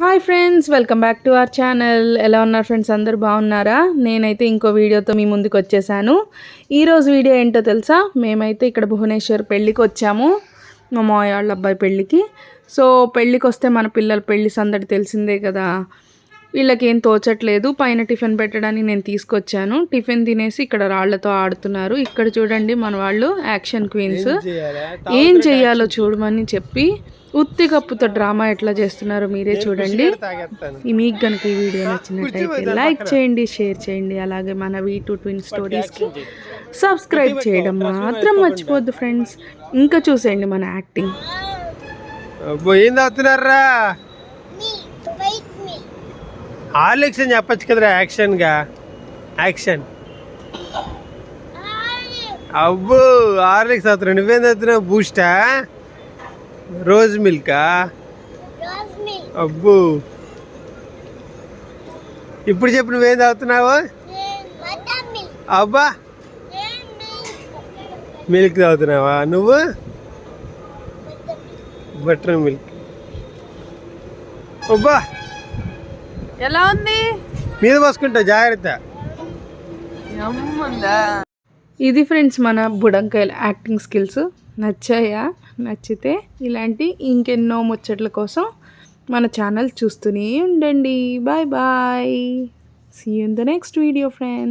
Hi friends, welcome back to our channel. ఎలా ఉన్నారు friends? అందరూ బాగున్నారా? నేనైతే ఇంకో వీడియోతో మీ ముందుకు వచ్చేసాను. ఈరోజు వీడియో ఏంటో తెలుసా? మేమైతే ఇక్కడ భువనేశ్వర్ పెళ్ళికి వచ్చాము, మా మావయ్య వాళ్ళ అబ్బాయి పెళ్ళికి. సో పెళ్ళికి వస్తే మన పిల్లల పెళ్ళి సందడి తెలిసిందే కదా. వీళ్ళకి ఏం తోచట్లేదు, పైన టిఫిన్ పెట్టడానికి నేను తీసుకొచ్చాను. టిఫిన్ తినేసి ఇక్కడ రాళ్లతో ఆడుతున్నారు. ఇక్కడ చూడండి మన వాళ్ళు యాక్షన్ క్వీన్స్. ఏం చెయ్యాలో చూడమని చెప్పి ఉత్తి కప్పుతో డ్రామా ఎట్లా చేస్తున్నారో మీరే చూడండి. మీకు కనుక ఈ వీడియో నచ్చినట్టయితే లైక్ చేయండి, షేర్ చేయండి. అలాగే మన V2 ట్విన్ స్టోరీస్కి సబ్స్క్రైబ్ చేయడం మాత్రం మర్చిపోద్దు ఫ్రెండ్స్. ఇంకా చూసేయండి మన యాక్టింగ్. హార్లిక్స్ అని చెప్పచ్చు కదరా యాక్షన్గా. యాక్షన్. అబ్బో హార్లిక్స్ అవుతున్నా. నువ్వేం అవుతున్నావు? బూస్టా, రోజ్ మిల్కా? అబ్బో ఇప్పుడు చెప్పు, నువ్వేం తాగుతున్నావు? అబ్బా మిల్క్ తాగుతున్నావా నువ్వు? Butter milk. అబ్బా ఎలా ఉంది? మీద పోసుకుంటా జాగ్రత్త. ఇది ఫ్రెండ్స్ మన బుడంకాయల యాక్టింగ్ స్కిల్స్. నచ్చాయా? నచ్చితే ఇలాంటి ఇంకెన్నో ముచ్చట్ల కోసం మన ఛానల్ చూస్తూనే ఉండండి. Bye bye. See you in the next video friends.